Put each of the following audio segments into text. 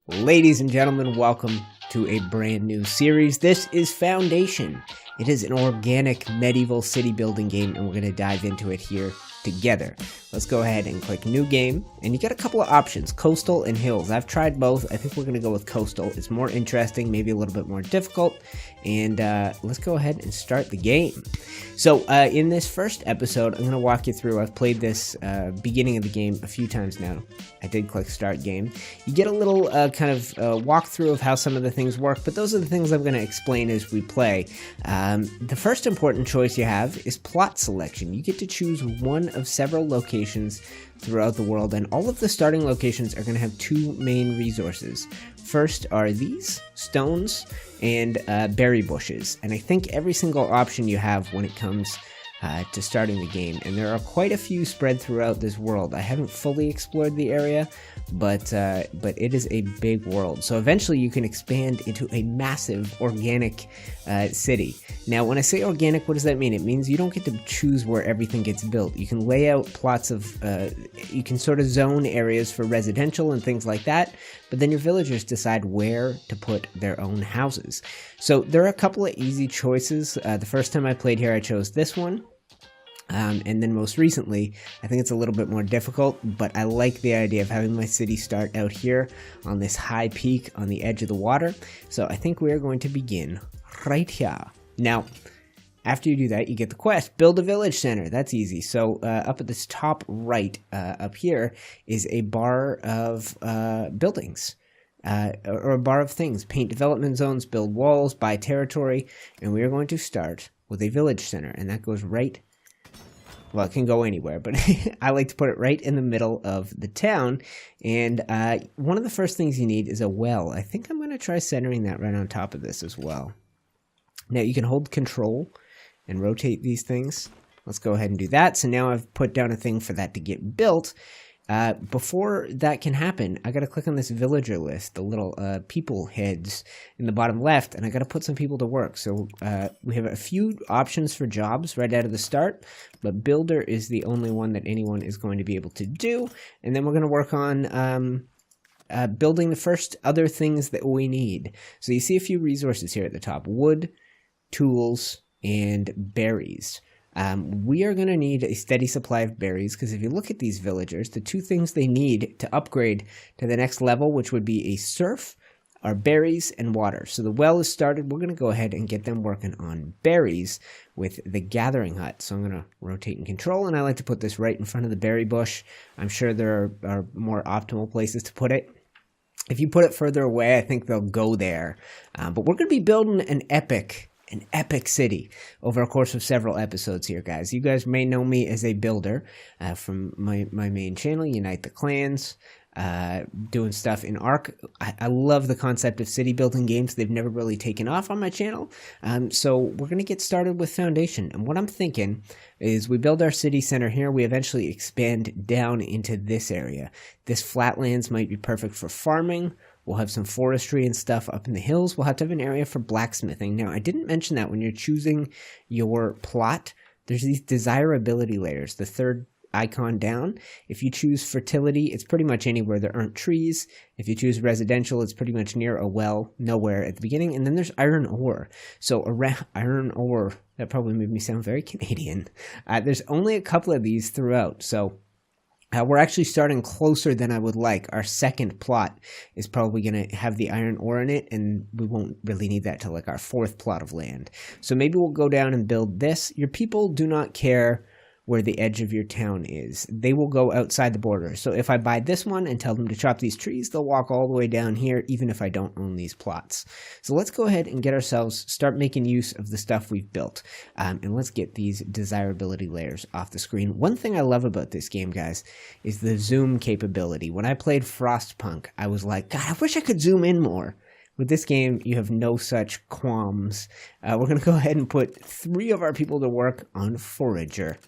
Ladies and gentlemen, welcome to a brand new series. This is Foundation. It is an organic medieval city building game, and we're going to dive into it here together. Let's go ahead and click New Game, and you get a couple of options, Coastal and Hills. I've tried both. I think we're going to go with Coastal. It's more interesting, maybe a little bit more difficult, and let's go ahead and start the game. So in this first episode, I'm going to walk you through. I've played this beginning of the game a few times now. I did click Start Game. You get a little kind of walkthrough of how some of the things work, but those are the things I'm going to explain as we play. The first important choice you have is plot selection. You get to choose one of several locations throughout the world, and all of the starting locations are going to have two main resources. First are these stones and berry bushes, and I think every single option you have when it comes to starting the game, and there are quite a few spread throughout this world. I haven't fully explored the area, but it is a big world. So eventually you can expand into a massive organic city. Now, when I say organic, what does that mean? It means you don't get to choose where everything gets built. You can lay out plots of, you can sort of zone areas for residential and things like that, but then your villagers decide where to put their own houses. So there are a couple of easy choices. The first time I played here, I chose this one. And then most recently, I think it's a little bit more difficult, but I like the idea of having my city start out here on this high peak on the edge of the water. So I think we are going to begin right here. Now, after you do that, you get the quest, build a village center. That's easy. So up at this top right up here is a bar of buildings. Or a bar of things. Paint development zones, build walls, buy territory, and we are going to start with a village center, and that goes right. Well, it can go anywhere, but I like to put it right in the middle of the town. And one of the first things you need is a well. I think I'm going to try centering that right on top of this as well. Now, you can hold control and rotate these things. Let's go ahead and do that. So now I've put down a thing for that to get built. Before that can happen, I got to click on this villager list, the little people heads in the bottom left, and I got to put some people to work. So we have a few options for jobs right out of the start, but builder is the only one that anyone is going to be able to do. And then we're going to work on building the first other things that we need. So you see a few resources here at the top: wood, tools, and berries. We are going to need a steady supply of berries, because if you look at these villagers, the two things they need to upgrade to the next level, which would be a serf, are berries and water. So the well is started. We're going to go ahead and get them working on berries with the gathering hut. So I'm going to rotate and control, and I like to put this right in front of the berry bush. I'm sure there are more optimal places to put it. If you put it further away, I think they'll go there. But we're going to be building an epic city over a course of several episodes here, guys. You guys may know me as a builder from my main channel, Unite the Clans, doing stuff in Ark. I love the concept of city building games. They've never really taken off on my channel. So we're going to get started with Foundation. And what I'm thinking is we build our city center here. We eventually expand down into this area. This flatlands might be perfect for farming. We'll have some forestry and stuff up in the hills. We'll have to have an area for blacksmithing. Now, I didn't mention that when you're choosing your plot, there's these desirability layers, the third icon down. If you choose fertility, it's pretty much anywhere there aren't trees. If you choose residential, it's pretty much near a well, nowhere at the beginning. And then there's iron ore. So around iron ore, that probably made me sound very Canadian. There's only a couple of these throughout. So we're actually starting closer than I would like. Our second plot is probably going to have the iron ore in it, and we won't really need that till like our fourth plot of land. So maybe we'll go down and build this. Your people do not care where the edge of your town is. They will go outside the border. So if I buy this one and tell them to chop these trees, they'll walk all the way down here, even if I don't own these plots. So let's go ahead and get ourselves, start making use of the stuff we've built. And let's get these desirability layers off the screen. One thing I love about this game, guys, is the zoom capability. When I played Frostpunk, I was like, God, I wish I could zoom in more. With this game, you have no such qualms. We're going to go ahead and put 3 of our people to work on Forager.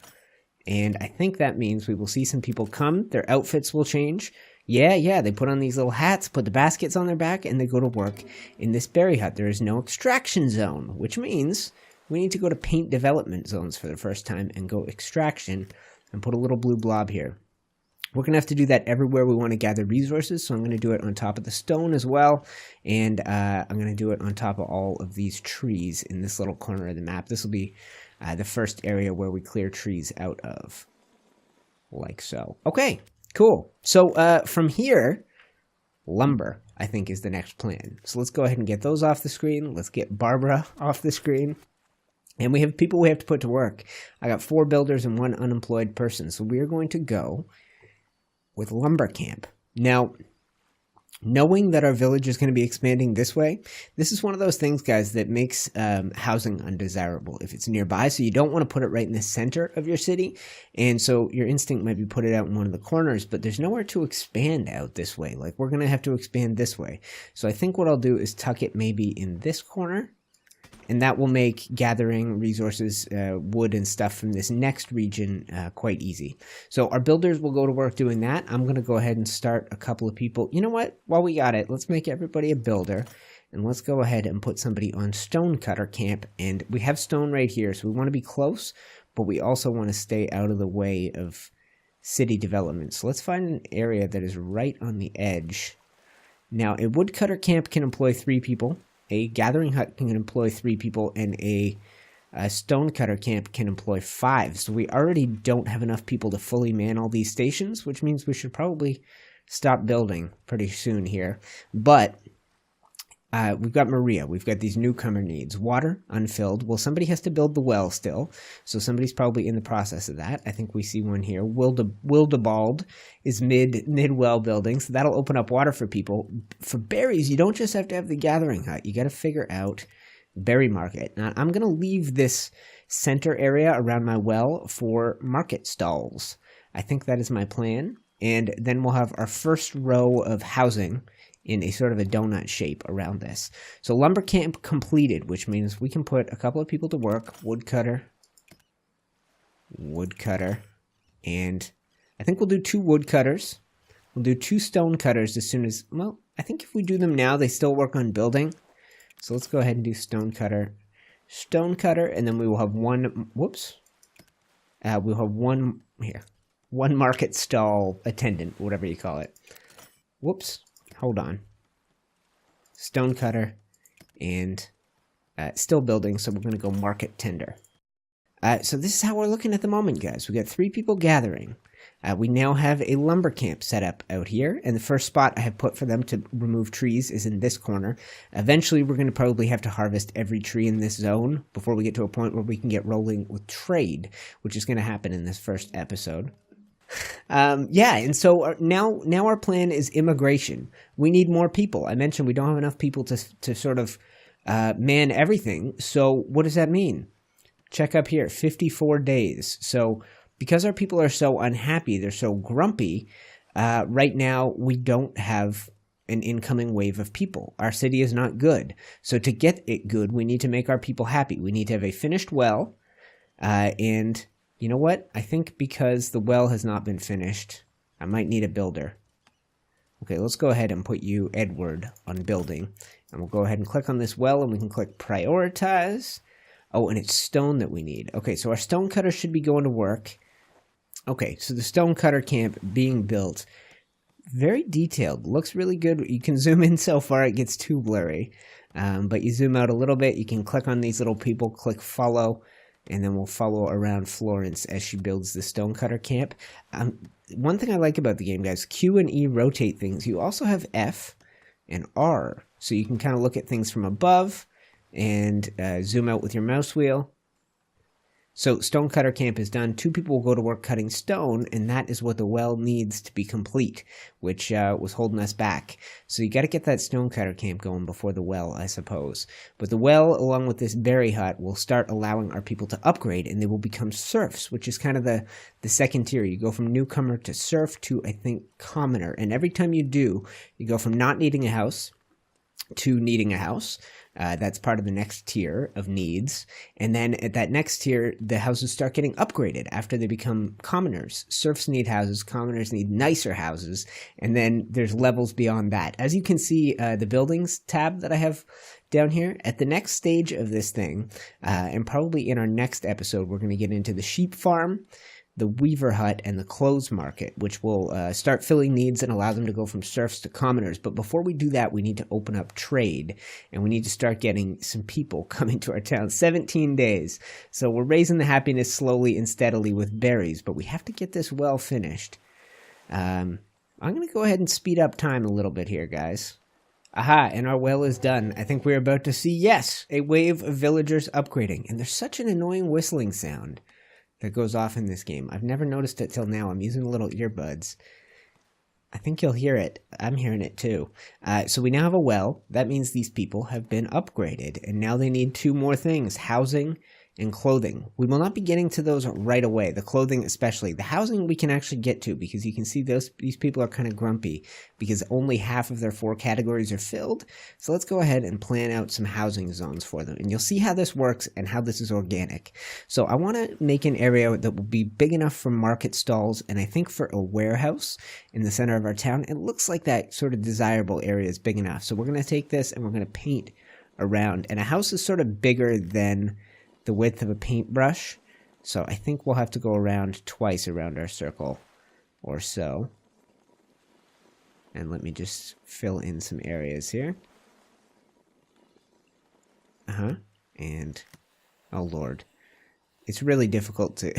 And I think that means we will see some people come. Their outfits will change. Yeah, they put on these little hats, put the baskets on their back, and they go to work in this berry hut. There is no extraction zone, which means we need to go to paint development zones for the first time and go extraction and put a little blue blob here. We're going to have to do that everywhere we want to gather resources, so I'm going to do it on top of the stone as well, and I'm going to do it on top of all of these trees in this little corner of the map. This will be the first area where we clear trees out of, like so. Okay, cool. So from here, lumber, I think, is the next plan. So let's go ahead and get those off the screen. Let's get Barbara off the screen. And we have people we have to put to work. I got 4 builders and 1 unemployed person, so we're going to go with lumber camp. Now, knowing that our village is going to be expanding this way, this is one of those things, guys, that makes housing undesirable if it's nearby. So you don't want to put it right in the center of your city. And so your instinct might be put it out in one of the corners, but there's nowhere to expand out this way. Like, we're going to have to expand this way. So I think what I'll do is tuck it maybe in this corner. And that will make gathering resources, wood and stuff from this next region quite easy. So our builders will go to work doing that. I'm going to go ahead and start a couple of people. You know what? While we got it, let's make everybody a builder. And let's go ahead and put somebody on Stonecutter Camp. And we have stone right here, so we want to be close, but we also want to stay out of the way of city development. So let's find an area that is right on the edge. Now, a woodcutter camp can employ 3 people. A gathering hut can employ 3 people, and a stonecutter camp can employ 5. So we already don't have enough people to fully man all these stations, which means we should probably stop building pretty soon here. But we've got Maria. We've got these newcomer needs. Water, unfilled. Well, somebody has to build the well still, so somebody's probably in the process of that. I think we see one here. Wildebald is mid-well building, so that'll open up water for people. For berries, you don't just have to have the gathering hut. You got to figure out berry market. Now, I'm going to leave this center area around my well for market stalls. I think that is my plan, and then we'll have our first row of housing in a sort of a donut shape around this. So lumber camp completed, which means we can put a couple of people to work. Woodcutter, and I think we'll do 2 woodcutters. We'll do 2 stonecutters as soon as, well, I think if we do them now, they still work on building. So let's go ahead and do stonecutter, and then we will have 1, we'll have 1 here. 1 market stall attendant, whatever you call it. Whoops. Hold on. Stonecutter, and still building, so we're going to go market tender. So this is how we're looking at the moment, guys. We got 3 people gathering. We now have a lumber camp set up out here, and the first spot I have put for them to remove trees is in this corner. Eventually, we're going to probably have to harvest every tree in this zone before we get to a point where we can get rolling with trade, which is going to happen in this first episode. Yeah, and so now our plan is immigration. We need more people. I mentioned we don't have enough people to sort of man everything. So what does that mean? Check up here, 54 days. So because our people are so unhappy, they're so grumpy, right now we don't have an incoming wave of people. Our city is not good. So to get it good, we need to make our people happy. We need to have a finished well, and you know what? I think because the well has not been finished, I might need a builder. Okay, let's go ahead and put you, Edward, on building. And we'll go ahead and click on this well, and we can click prioritize. Oh, and it's stone that we need. Okay, so our stonecutter should be going to work. Okay, so the stonecutter camp being built. Very detailed. Looks really good. You can zoom in so far, it gets too blurry. But you zoom out a little bit, you can click on these little people, click follow, and then we'll follow around Florence as she builds the stonecutter camp. One thing I like about the game, guys, Q and E rotate things. You also have F and R, so you can kind of look at things from above and zoom out with your mouse wheel. So Stonecutter Camp is done. 2 people will go to work cutting stone, and that is what the well needs to be complete, which was holding us back. So you got to get that Stonecutter Camp going before the well, I suppose. But the well, along with this berry hut, will start allowing our people to upgrade, and they will become serfs, which is kind of the second tier. You go from newcomer to serf to, I think, commoner. And every time you do, you go from not needing a house to needing a house. That's part of the next tier of needs. And then at that next tier, the houses start getting upgraded after they become commoners. Serfs need houses, commoners need nicer houses, and then there's levels beyond that. As you can see, the buildings tab that I have down here, at the next stage of this thing, and probably in our next episode, we're going to get into the sheep farm, the weaver hut, and the clothes market, which will start filling needs and allow them to go from serfs to commoners. But before we do that, we need to open up trade, and we need to start getting some people coming to our town. 17 days. So we're raising the happiness slowly and steadily with berries, but we have to get this well finished. I'm going to go ahead and speed up time a little bit here, guys. Aha, and our well is done. I think we're about to see, yes, a wave of villagers upgrading. And there's such an annoying whistling sound that goes off in this game. I've never noticed it till now. I'm using little earbuds. I think you'll hear it. I'm hearing it too. So we now have a well. That means these people have been upgraded. And now they need 2 more things, housing and clothing. We will not be getting to those right away, the clothing especially. The housing we can actually get to, because you can see these people are kind of grumpy because only half of their 4 categories are filled. So let's go ahead and plan out some housing zones for them. And you'll see how this works and how this is organic. So I want to make an area that will be big enough for market stalls, and I think for a warehouse in the center of our town. It looks like that sort of desirable area is big enough. So we're going to take this and we're going to paint around. And a house is sort of bigger than the width of a paintbrush, so I think we'll have to go around twice around our circle or so. And let me just fill in some areas here. And oh lord, it's really difficult to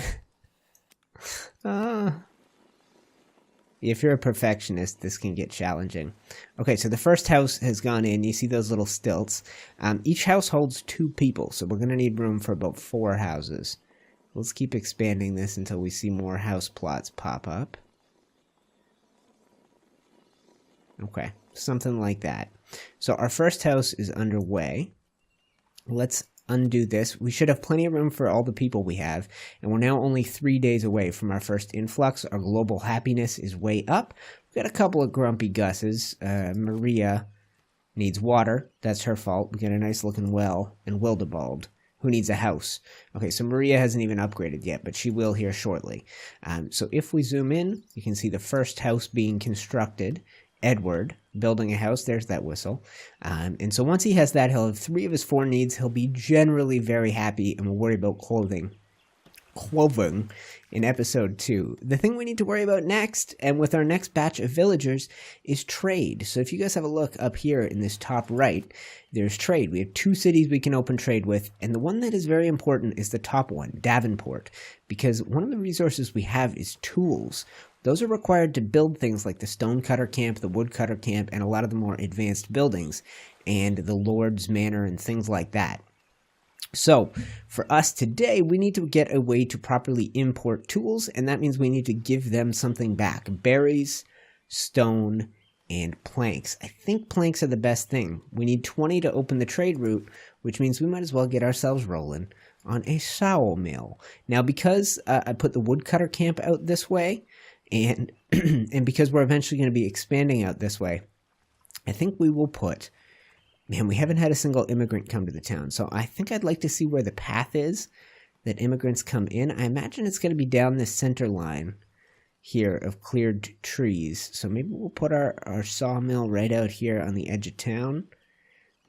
if you're a perfectionist, this can get challenging. Okay, so the first house has gone in. You see those little stilts. Each house holds 2 people, so we're going to need room for about 4 houses. Let's keep expanding this until we see more house plots pop up. Okay, something like that. So our first house is underway. Let's undo this. We should have plenty of room for all the people we have, and we're now only 3 days away from our first influx. Our global happiness is way up. We've got a couple of grumpy Gusses. Maria needs water. That's her fault. We got a nice looking well. And Wildebald, who needs a house. Okay, so Maria hasn't even upgraded yet, but she will here shortly. So if we zoom in, you can see the first house being constructed. Edward building a house. There's that whistle. And so once he has that, he'll have 3 of his 4 needs. He'll be generally very happy, and we'll worry about clothing in episode 2. The thing we need to worry about next, and with our next batch of villagers, is trade. So if you guys have a look up here in this top right, there's trade. We have 2 cities we can open trade with, and the one that is very important is the top one, Davenport, because one of the resources we have is tools. Those are required to build things like the Stonecutter Camp, the Woodcutter Camp, and a lot of the more advanced buildings, and the Lord Manor and things like that. So, for us today, we need to get a way to properly import tools, and that means we need to give them something back. Berries, stone, and planks. I think planks are the best thing. We need 20 to open the trade route, which means we might as well get ourselves rolling on a sawmill. Now, because I put the Woodcutter Camp out this way, and because we're eventually going to be expanding out this way, I think we will put... Man, we haven't had a single immigrant come to the town, so I think I'd like to see where the path is that immigrants come in. I imagine it's going to be down this center line here of cleared trees. So maybe we'll put our sawmill right out here on the edge of town,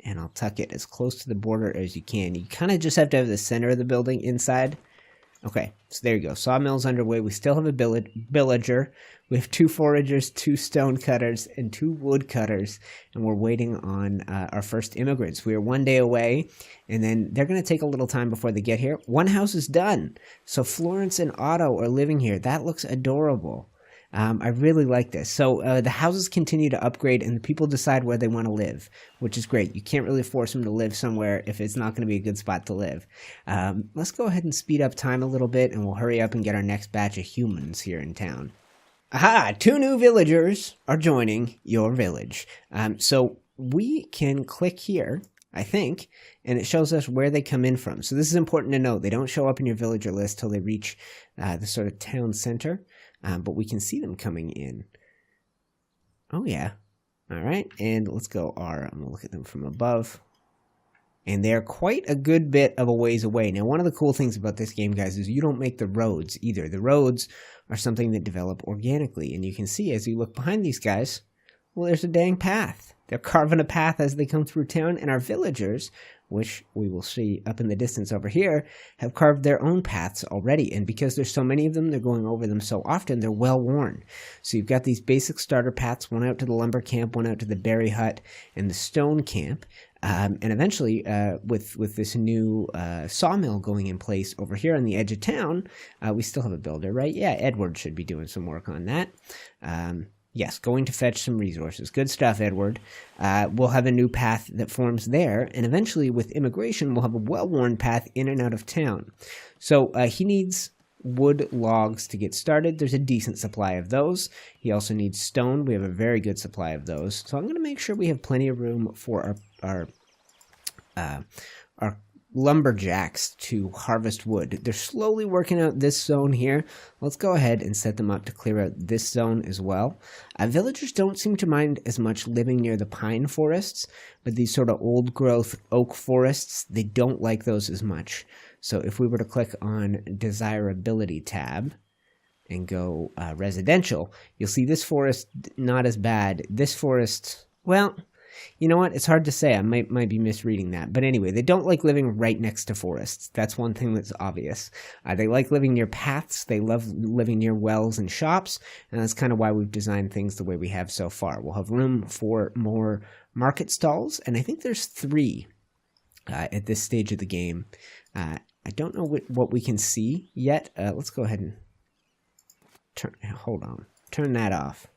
and I'll tuck it as close to the border as you can. You kind of just have to have the center of the building inside. Okay, so there you go. Sawmill's underway. We still have a villager. We have 2 foragers, 2 stone cutters, and 2 wood cutters, and we're waiting on our first immigrants. We are 1 day away, and then they're going to take a little time before they get here. 1 house is done, so Florence and Otto are living here. That looks adorable. I really like this. So the houses continue to upgrade, and the people decide where they want to live, which is great. You can't really force them to live somewhere if it's not going to be a good spot to live. Let's go ahead and speed up time a little bit, and we'll hurry up and get our next batch of humans here in town. Aha! 2 new villagers are joining your village. So we can click here, I think, and it shows us where they come in from. So this is important to note. They don't show up in your villager list till they reach the sort of town center. But we can see them coming in. Oh, yeah. All right. And let's go I'm going to look at them from above. And they're quite a good bit of a ways away. Now, one of the cool things about this game, guys, is you don't make the roads either. The roads are something that develop organically. And you can see as you look behind these guys, well, there's a dang path. They're carving a path as they come through town. And our villagers which we will see up in the distance over here, have carved their own paths already. And because there's so many of them, they're going over them so often, they're well worn. So you've got these basic starter paths, one out to the lumber camp, one out to the berry hut, and the stone camp. And eventually, with this new sawmill going in place over here on the edge of town, we still have a builder, right? Yeah, Edward should be doing some work on that. Yes, going to fetch some resources. Good stuff, Edward. We'll have a new path that forms there, and eventually with immigration, we'll have a well-worn path in and out of town. So he needs wood logs to get started. There's a decent supply of those. He also needs stone. We have a very good supply of those. So I'm going to make sure we have plenty of room for our lumberjacks to harvest wood. They're slowly working out this zone here. Let's go ahead and set them up to clear out this zone as well. Villagers don't seem to mind as much living near the pine forests, but these sort of old growth oak forests, they don't like those as much. So if we were to click on Desirability tab and go residential, you'll see this forest not as bad. This forest, well, you know what? It's hard to say. I might be misreading that. But anyway, they don't like living right next to forests. That's one thing that's obvious. They like living near paths. They love living near wells and shops. And that's kind of why we've designed things the way we have so far. We'll have room for more market stalls. And I think there's 3 at this stage of the game. I don't know what we can see yet. Let's go ahead and turn that off.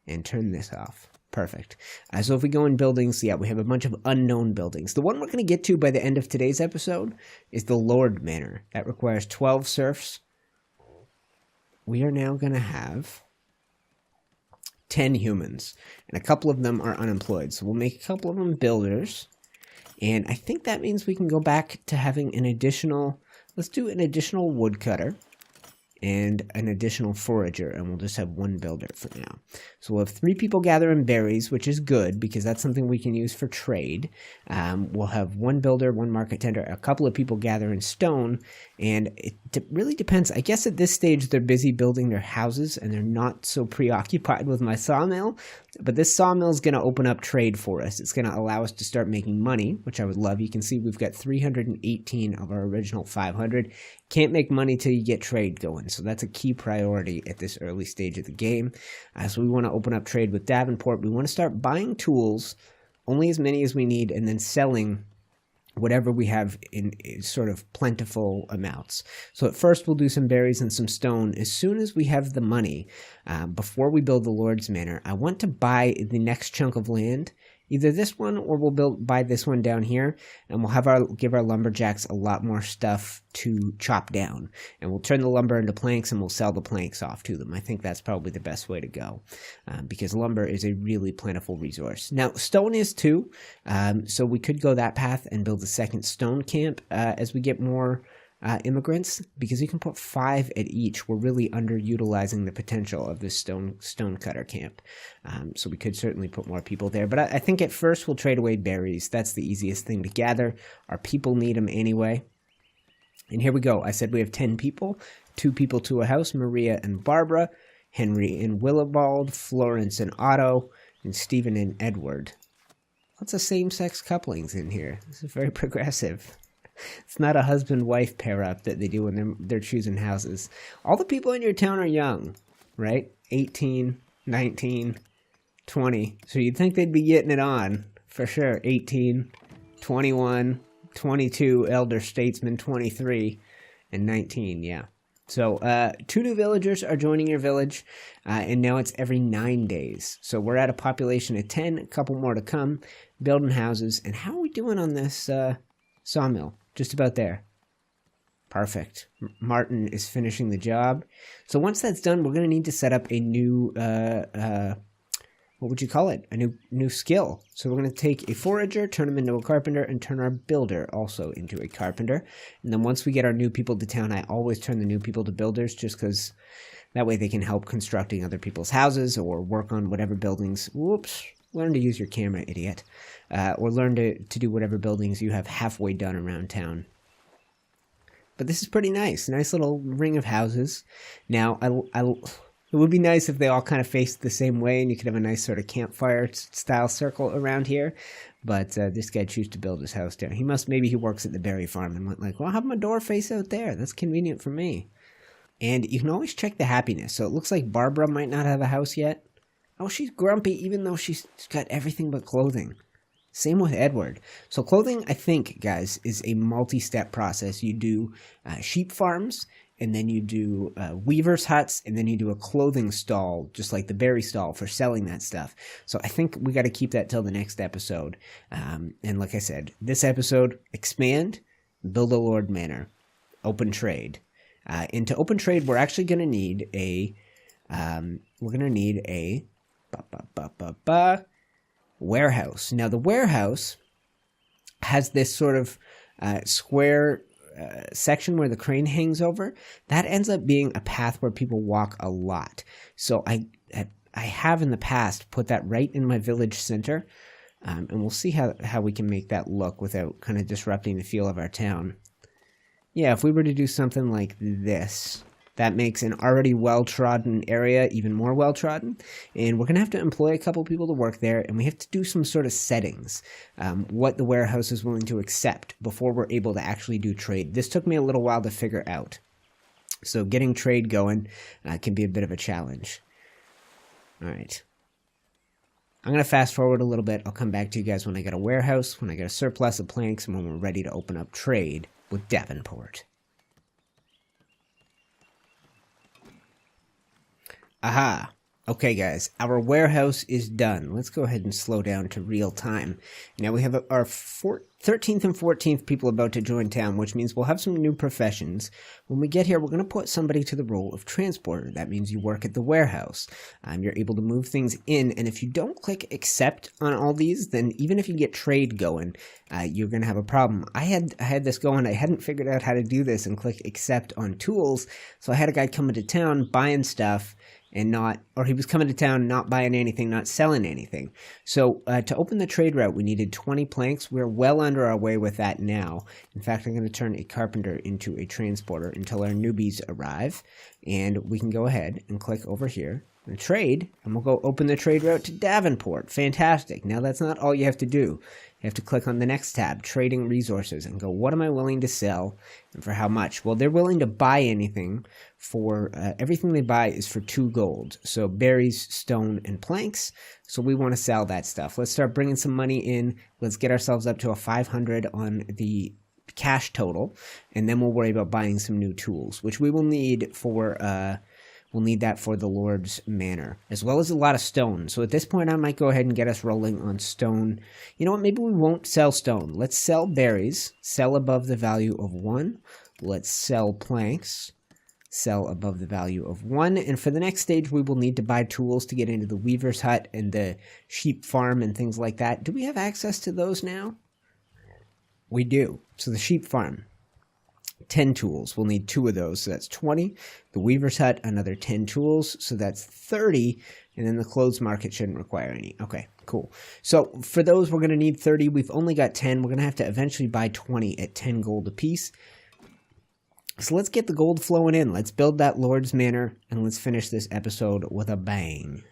And turn this off. Perfect. So if we go in buildings, yeah, we have a bunch of unknown buildings. The one we're going to get to by the end of today's episode is the Lord Manor. That requires 12 serfs. We are now going to have 10 humans, and a couple of them are unemployed. So we'll make a couple of them builders, and I think that means we can go back to having an additional, let's do an additional woodcutter and an additional forager, and we'll just have 1 builder for now. So we'll have 3 people gathering berries, which is good because that's something we can use for trade. We'll have 1 builder, 1 market tender, a couple of people gathering stone, and it really depends. I guess at this stage they're busy building their houses and they're not so preoccupied with my sawmill, but this sawmill is going to open up trade for us. It's going to allow us to start making money, which I would love. You can see we've got 318 of our original 500. Can't make money till you get trade going, so that's a key priority at this early stage of the game. So we want to open up trade with Davenport. We want to start buying tools, only as many as we need, and then selling whatever we have in sort of plentiful amounts. So at first we'll do some berries and some stone. As soon as we have the money, before we build the Lord's Manor, I want to buy the next chunk of land, either this one or we'll buy this one down here, and we'll give our lumberjacks a lot more stuff to chop down. And we'll turn the lumber into planks and we'll sell the planks off to them. I think that's probably the best way to go because lumber is a really plentiful resource. Now, stone is too, so we could go that path and build a second stone camp as we get more immigrants, because you can put 5 at each. We're really underutilizing the potential of this Stonecutter Camp. So we could certainly put more people there. But I think at first we'll trade away berries. That's the easiest thing to gather. Our people need them anyway. And here we go. I said we have 10 people. 2 people to a house, Maria and Barbara, Henry and Willibald, Florence and Otto, and Stephen and Edward. Lots of same-sex couplings in here. This is very progressive. It's not a husband-wife pair-up that they do when they're choosing houses. All the people in your town are young, right? 18, 19, 20. So you'd think they'd be getting it on, for sure. 18, 21, 22, elder statesman, 23, and 19, yeah. So 2 new villagers are joining your village, and now it's every 9 days. So we're at a population of 10, a couple more to come, building houses. And how are we doing on this sawmill? Just about there. Perfect. Martin is finishing the job. So once that's done, we're going to need to set up a new, what would you call it? A new skill. So we're going to take a forager, turn him into a carpenter, and turn our builder also into a carpenter. And then once we get our new people to town, I always turn the new people to builders just because that way they can help constructing other people's houses or work on whatever buildings. Whoops. Learn to use your camera, idiot. Or learn to do whatever buildings you have halfway done around town. But this is pretty nice. Nice little ring of houses. Now, It would be nice if they all kind of faced the same way and you could have a nice sort of campfire style circle around here. But this guy chose to build his house down. Maybe he works at the berry farm and went like, well, I'll have my door face out there. That's convenient for me. And you can always check the happiness. So it looks like Barbara might not have a house yet. Oh, she's grumpy even though she's got everything but clothing. Same with Edward. So clothing, I think, guys, is a multi-step process. You do sheep farms, and then you do weavers' huts, and then you do a clothing stall, just like the berry stall, for selling that stuff. So I think we got to keep that till the next episode. And like I said, this episode, expand, build a Lord Manor, open trade. And to open trade, we're actually going to need a warehouse. Now, the warehouse has this sort of square section where the crane hangs over. That ends up being a path where people walk a lot. So I have in the past put that right in my village center, and we'll see how we can make that look without kind of disrupting the feel of our town. Yeah, if we were to do something like this, that makes an already well-trodden area even more well-trodden. And we're going to have to employ a couple people to work there, and we have to do some sort of settings, what the warehouse is willing to accept before we're able to actually do trade. This took me a little while to figure out. So getting trade going can be a bit of a challenge. All right. I'm going to fast forward a little bit. I'll come back to you guys when I get a warehouse, when I get a surplus of planks, and when we're ready to open up trade with Davenport. Aha. Okay, guys, our warehouse is done. Let's go ahead and slow down to real time. Now we have our 13th and 14th people about to join town, which means we'll have some new professions. When we get here, we're going to put somebody to the role of transporter. That means you work at the warehouse. You're able to move things in, and if you don't click accept on all these, then even if you get trade going, you're going to have a problem. I had this going. I hadn't figured out how to do this and click accept on tools, so I had a guy coming to town buying stuff, he was coming to town, not buying anything, not selling anything. So to open the trade route, we needed 20 planks. We're well under our way with that now. In fact, I'm going to turn a carpenter into a transporter until our newbies arrive. And we can go ahead and click over here and trade, and we'll go open the trade route to Davenport. Fantastic. Now that's not all you have to do. You have to click on the next tab, Trading Resources, and go, what am I willing to sell and for how much? Well, they're willing to buy anything for, everything they buy is for 2 gold. So berries, stone, and planks. So we want to sell that stuff. Let's start bringing some money in. Let's get ourselves up to a 500 on the cash total, and then we'll worry about buying some new tools, which we will need for... We'll need that for the Lord's Manor, as well as a lot of stone. So at this point, I might go ahead and get us rolling on stone. You know what? Maybe we won't sell stone. Let's sell berries, sell above the value of 1. Let's sell planks, sell above the value of 1. And for the next stage, we will need to buy tools to get into the weaver's hut and the sheep farm and things like that. Do we have access to those now? We do. So the sheep farm. 10 tools. We'll need 2 of those, so that's 20. The weaver's hut, another 10 tools, so that's 30. And then the clothes market shouldn't require any. Okay, cool. So for those, we're going to need 30. We've only got 10. We're going to have to eventually buy 20 at 10 gold apiece. So let's get the gold flowing in. Let's build that Lord's Manor, and let's finish this episode with a bang.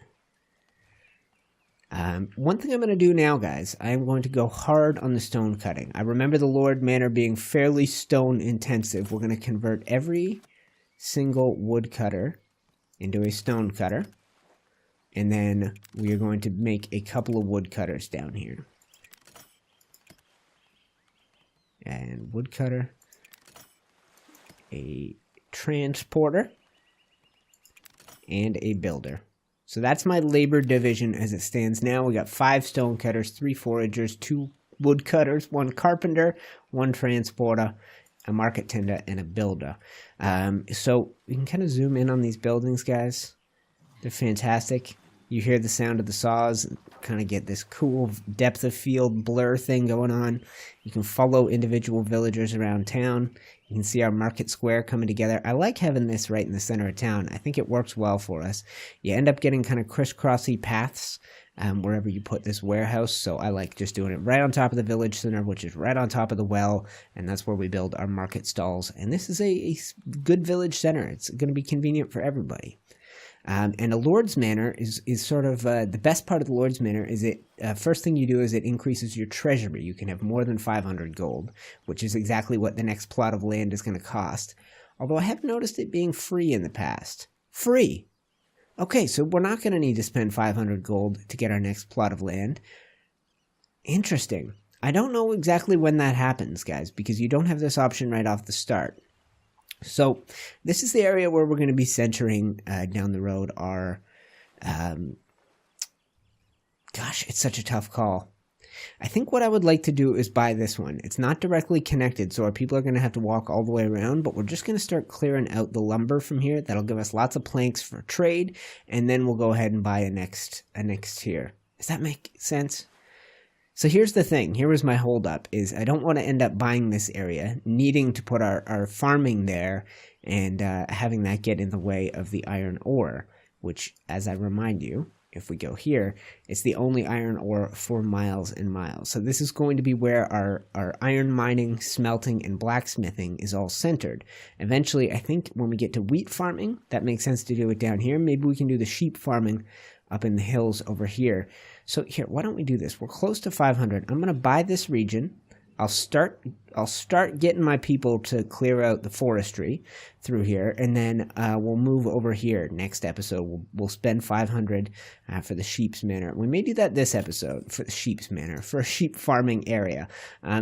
One thing I'm going to do now, guys, I'm going to go hard on the stone cutting. I remember the Lord Manor being fairly stone intensive. We're going to convert every single woodcutter into a stone cutter. And then we are going to make a couple of woodcutters down here. And woodcutter, a transporter, and a builder. So that's my labor division as it stands now. We got 5 stonecutters, 3 foragers, 2 woodcutters, 1 carpenter, 1 transporter, a market tender, and a builder. So we can kind of zoom in on these buildings, guys. They're fantastic. You hear the sound of the saws, kind of get this cool depth of field blur thing going on. You can follow individual villagers around town. You can see our market square coming together. I like having this right in the center of town. I think it works well for us. You end up getting kind of crisscrossy paths wherever you put this warehouse. So I like just doing it right on top of the village center, which is right on top of the well. And that's where we build our market stalls. And this is a good village center. It's going to be convenient for everybody. And a Lord's Manor is sort of the best part of the Lord's Manor is it first thing you do is it increases your treasury. You can have more than 500 gold, which is exactly what the next plot of land is going to cost. Although I have noticed it being free in the past. Free! Okay, so we're not going to need to spend 500 gold to get our next plot of land. Interesting. I don't know exactly when that happens, guys, because you don't have this option right off the start. So this is the area where we're going to be centering down the road our... gosh, it's such a tough call. I think what I would like to do is buy this one. It's not directly connected, so our people are going to have to walk all the way around, but we're just going to start clearing out the lumber from here. That'll give us lots of planks for trade, and then we'll go ahead and buy a next tier. Does that make sense? So here's the thing. Here was my holdup, is I don't want to end up buying this area, needing to put our farming there, and having that get in the way of the iron ore, which, as I remind you, if we go here, it's the only iron ore for miles and miles. So this is going to be where our iron mining, smelting, and blacksmithing is all centered. Eventually, I think when we get to wheat farming, that makes sense to do it down here. Maybe we can do the sheep farming up in the hills over here. So here, why don't we do this? We're close to 500. I'm going to buy this region. I'll start getting my people to clear out the forestry through here, and then we'll move over here next episode. We'll spend 500 for the sheep's manor. We may do that this episode for the sheep's manor, for a sheep farming area.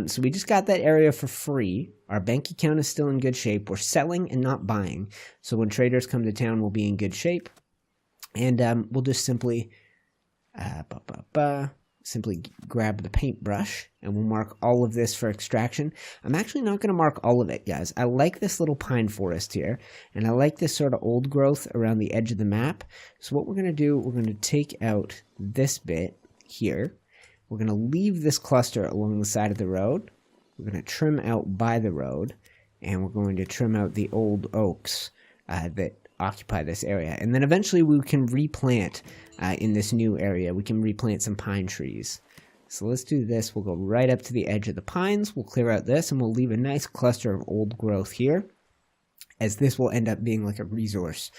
So we just got that area for free. Our bank account is still in good shape. We're selling and not buying. So when traders come to town, we'll be in good shape. And we'll just simply simply grab the paintbrush and we'll mark all of this for extraction. I'm actually not going to mark all of it, guys. I like this little pine forest here, and I like this sort of old growth around the edge of the map. So what we're going to do, we're going to take out this bit here. We're going to leave this cluster along the side of the road. We're going to trim out by the road, and we're going to trim out the old oaks that occupy this area. And then eventually we can replant in this new area. We can replant some pine trees. So let's do this. We'll go right up to the edge of the pines. We'll clear out this, and we'll leave a nice cluster of old growth here, as this will end up being like a resource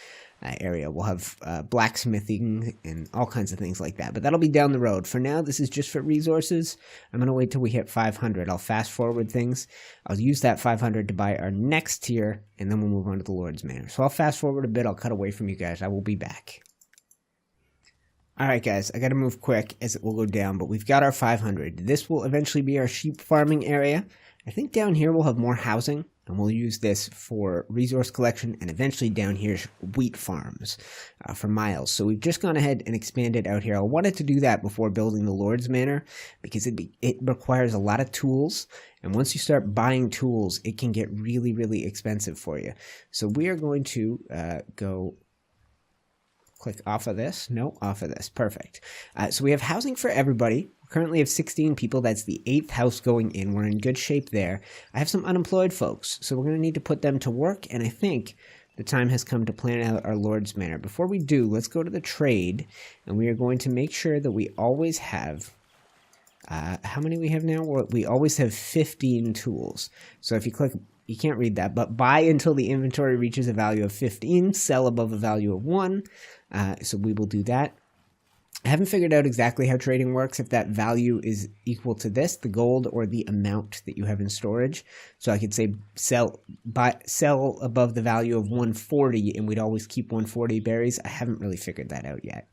area. We'll have blacksmithing and all kinds of things like that, but that'll be down the road. For now, this is just for resources. I'm going to wait till we hit 500. I'll fast forward things. I'll use that 500 to buy our next tier, and then we'll move on to the Lord's Manor. So I'll fast forward a bit. I'll cut away from you guys. I will be back. Alright guys, I gotta move quick as it will go down, but we've got our 500. This will eventually be our sheep farming area. I think down here we'll have more housing, and we'll use this for resource collection, and eventually down here's wheat farms for miles. So we've just gone ahead and expanded out here. I wanted to do that before building the Lord's Manor, because it requires a lot of tools, and once you start buying tools, it can get really, really expensive for you. So we are going to go... click off of this. No, off of this. Perfect. So we have housing for everybody. We currently have 16 people. That's the 8th house going in. We're in good shape there. I have some unemployed folks, so we're going to need to put them to work, and I think the time has come to plan out our Lord's Manor. Before we do, let's go to the trade, and we are going to make sure that we always have... how many we have now? We always have 15 tools. So if you click... You can't read that, but buy until the inventory reaches a value of 15, sell above a value of 1. So we will do that. I haven't figured out exactly how trading works, if that value is equal to this, the gold, or the amount that you have in storage. So I could say sell above the value of 140, and we'd always keep 140 berries. I haven't really figured that out yet.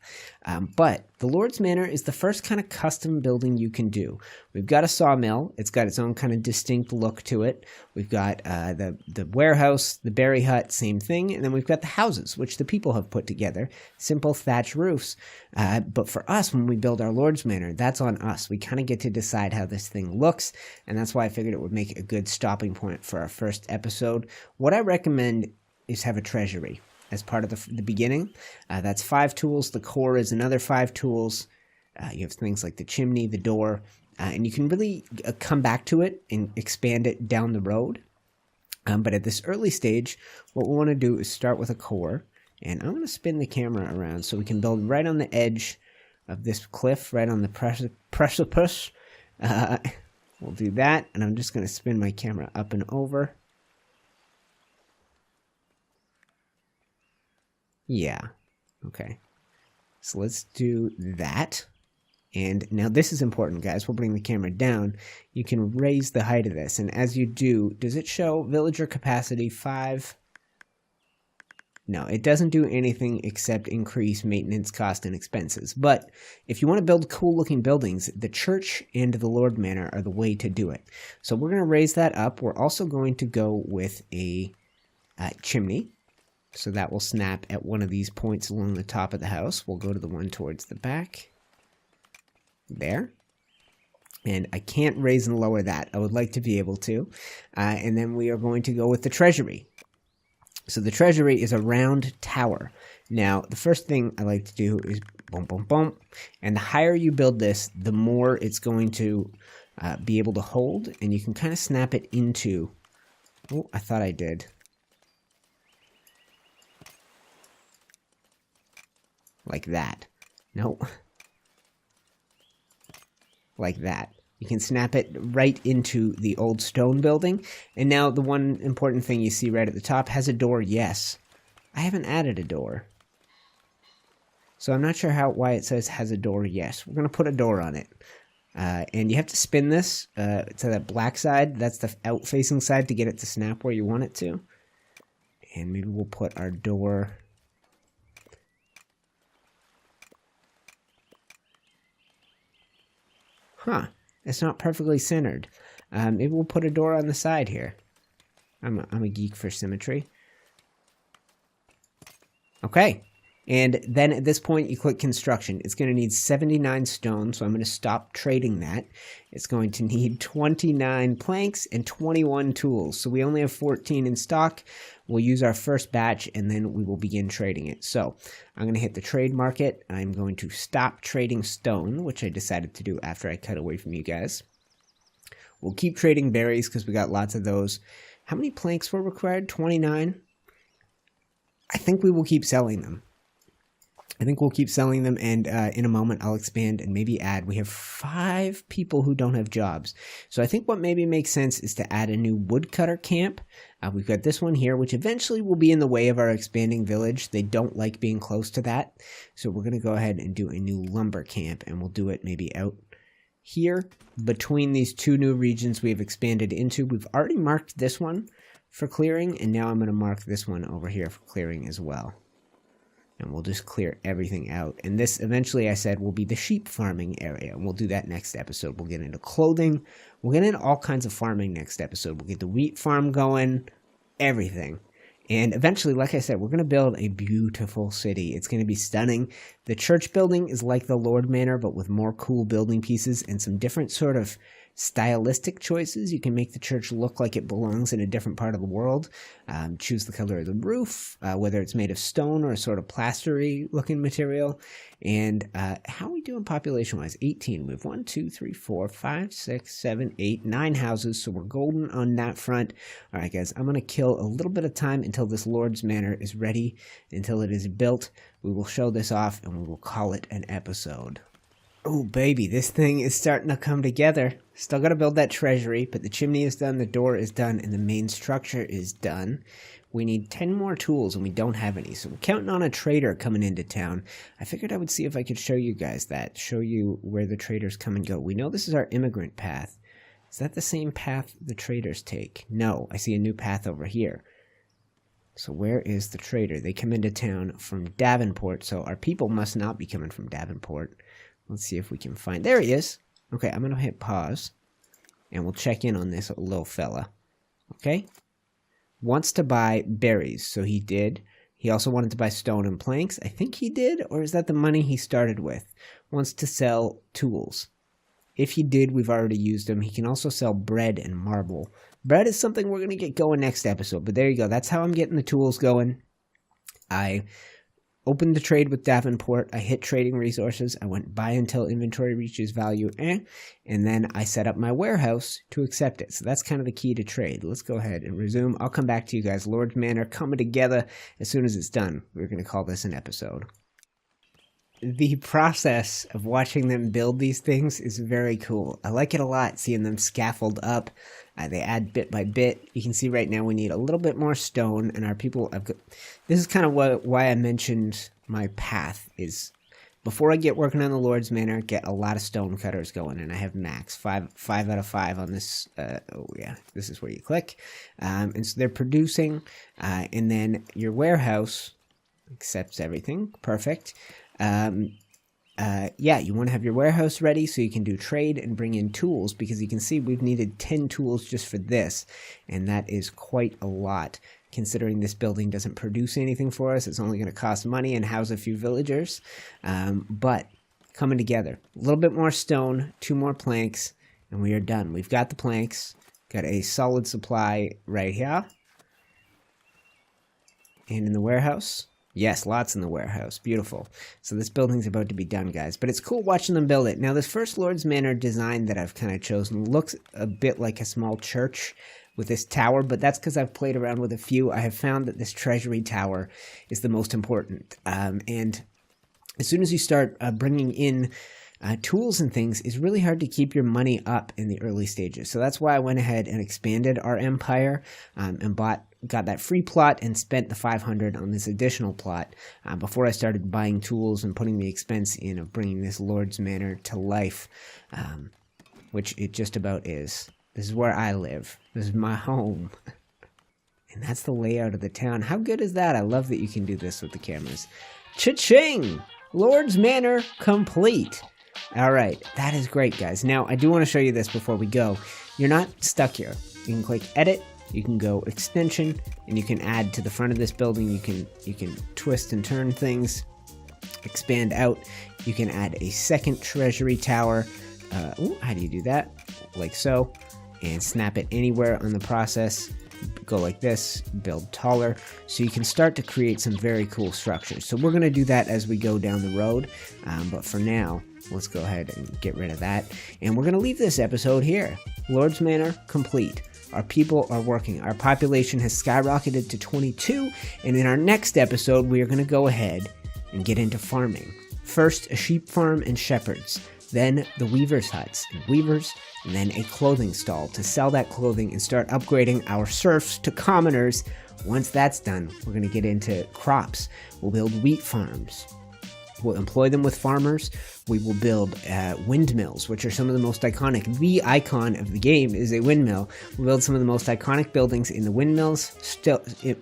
But the Lord's Manor is the first kind of custom building you can do. We've got a sawmill. It's got its own kind of distinct look to it. We've got the warehouse, the berry hut, same thing. And then we've got the houses, which the people have put together. Simple thatch roofs. But for us, when we build our Lord's Manor, that's on us. We kind of get to decide how this thing looks. And that's why I figured it would make a good stopping point for our first episode. What I recommend is have a treasury as part of the beginning. That's 5 tools. The core is another 5 tools. You have things like the chimney, the door, and you can really come back to it and expand it down the road. But at this early stage, what we want to do is start with a core. And I'm going to spin the camera around so we can build right on the edge of this cliff, right on the precipice. We'll do that, and I'm just going to spin my camera up and over. Yeah. Okay. So let's do that. And now this is important, guys. We'll bring the camera down. You can raise the height of this. And as you do, does it show villager capacity 5? No, it doesn't do anything except increase maintenance cost and expenses. But if you want to build cool looking buildings, the church and the Lord Manor are the way to do it. So we're going to raise that up. We're also going to go with a chimney. So that will snap at one of these points along the top of the house. We'll go to the one towards the back. There. And I can't raise and lower that. I would like to be able to. And then we are going to go with the Treasury. So the Treasury is a round tower. Now, the first thing I like to do is boom, boom, boom. And the higher you build this, the more it's going to be able to hold. And you can kind of snap it into... Oh, I thought I did. Like that. No. Like that. You can snap it right into the old stone building. And now the one important thing you see right at the top, has a door, yes. I haven't added a door. So I'm not sure why it says has a door, yes. We're going to put a door on it. And you have to spin this to that black side. That's the out-facing side to get it to snap where you want it to. And maybe we'll put our door... Huh. It's not perfectly centered. Maybe we'll put a door on the side here. I'm a geek for symmetry. Okay. And then at this point, you click construction. It's going to need 79 stone, so I'm going to stop trading that. It's going to need 29 planks and 21 tools. So we only have 14 in stock. We'll use our first batch, and then we will begin trading it. So I'm going to hit the trade market. I'm going to stop trading stone, which I decided to do after I cut away from you guys. We'll keep trading berries because we got lots of those. How many planks were required? 29? I think we will keep selling them. I think we'll keep selling them, and in a moment I'll expand and maybe add. We have 5 people who don't have jobs. So I think what maybe makes sense is to add a new woodcutter camp. We've got this one here, which eventually will be in the way of our expanding village. They don't like being close to that. So we're going to go ahead and do a new lumber camp, and we'll do it maybe out here. Between these 2 new regions we have expanded into, we've already marked this one for clearing, and now I'm going to mark this one over here for clearing as well. And we'll just clear everything out. And this, eventually, I said, will be the sheep farming area. And we'll do that next episode. We'll get into clothing. We'll get into all kinds of farming next episode. We'll get the wheat farm going. Everything. And eventually, like I said, we're going to build a beautiful city. It's going to be stunning. The church building is like the Lord Manor, but with more cool building pieces and some different sort of stylistic choices. You can make the church look like it belongs in a different part of the world. Choose the color of the roof, whether it's made of stone or a sort of plastery looking material. And how are we doing population wise? 18. We have 1, 2, 3, 4, 5, 6, 7, 8, 9 houses. So we're golden on that front. All right, guys, I'm going to kill a little bit of time until this Lord's Manor is ready, until it is built. We will show this off and we will call it an episode. Oh, baby, this thing is starting to come together. Still got to build that treasury, but the chimney is done, the door is done, and the main structure is done. We need 10 more tools, and we don't have any, so we're counting on a trader coming into town. I figured I would see if I could show you guys that, show you where the traders come and go. We know this is our immigrant path. Is that the same path the traders take? No, I see a new path over here. So where is the trader? They come into town from Davenport, so our people must not be coming from Davenport. Let's see if we can find... There he is. Okay, I'm going to hit pause. And we'll check in on this little fella. Okay? Wants to buy berries. So he did. He also wanted to buy stone and planks. I think he did. Or is that the money he started with? Wants to sell tools. If he did, we've already used them. He can also sell bread and marble. Bread is something we're going to get going next episode. But there you go. That's how I'm getting the tools going. I opened the trade with Davenport. I hit trading resources. I went buy until inventory reaches value, and then I set up my warehouse to accept it. So that's kind of the key to trade. Let's go ahead and resume. I'll come back to you guys. Lord Manor coming together as soon as it's done. We're going to call this an episode. the process of watching them build these things is very cool. I like it a lot, seeing them scaffold up. They add bit by bit. You can see right now we need a little bit more stone, and our people... This is kind of why I mentioned my path is... Before I get working on the Lord's Manor, get a lot of stonecutters going, and I have max 5 out of 5 on this. Oh yeah, this is where you click, and so they're producing, and then your warehouse accepts everything. Perfect. Yeah, you want to have your warehouse ready so you can do trade and bring in tools, because you can see we've needed 10 tools just for this, and that is quite a lot. Considering this building doesn't produce anything for us, it's only going to cost money and house a few villagers. But coming together, a little bit more stone, 2 more planks, and we are done. We've got the planks, got a solid supply right here. And in the warehouse, yes, lots in the warehouse, beautiful. So this building's about to be done, guys, but it's cool watching them build it. Now this first Lord's Manor design that I've kind of chosen looks a bit like a small church with this tower, but that's because I've played around with a few. I have found that this Treasury tower is the most important, and as soon as you start bringing in tools and things, it's really hard to keep your money up in the early stages. So that's why I went ahead and expanded our empire, and got that free plot and spent the 500 on this additional plot before I started buying tools and putting the expense in of bringing this Lord's Manor to life, which it just about is. This is where I live. This is my home. And that's the layout of the town. How good is that? I love that you can do this with the cameras. Cha-ching! Lord's Manor complete. All right, that is great, guys. Now, I do want to show you this before we go. You're not stuck here. You can click Edit. You can go Extension, and you can add to the front of this building. You can twist and turn things, expand out. You can add a second Treasury tower. How do you do that? Like so. And snap it anywhere on the process. Go like this, build taller, so you can start to create some very cool structures. So we're going to do that as we go down the road, but for now, let's go ahead and get rid of that. And we're going to leave this episode here. Lord's Manor complete. Our people are working. Our population has skyrocketed to 22, and in our next episode, we are going to go ahead and get into farming. First, a sheep farm and shepherds. Then the weavers' huts and weavers, and then a clothing stall to sell that clothing and start upgrading our serfs to commoners. Once that's done, we're going to get into crops. We'll build wheat farms. We'll employ them with farmers. We will build windmills, which are some of the most iconic. The icon of the game is a windmill. We'll build some of the most iconic buildings in the windmills,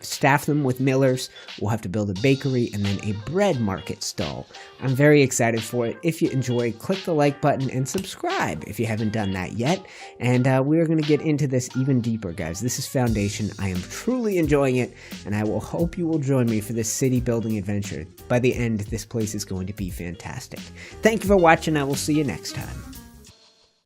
staff them with millers. We'll have to build a bakery and then a bread market stall. I'm very excited for it. If you enjoy, click the like button and subscribe if you haven't done that yet. And we're going to get into this even deeper, guys. This is Foundation. I am truly enjoying it, and I will hope you will join me for this city building adventure. By the end, this place is going to be fantastic. Thank you for watching. I will see you next time.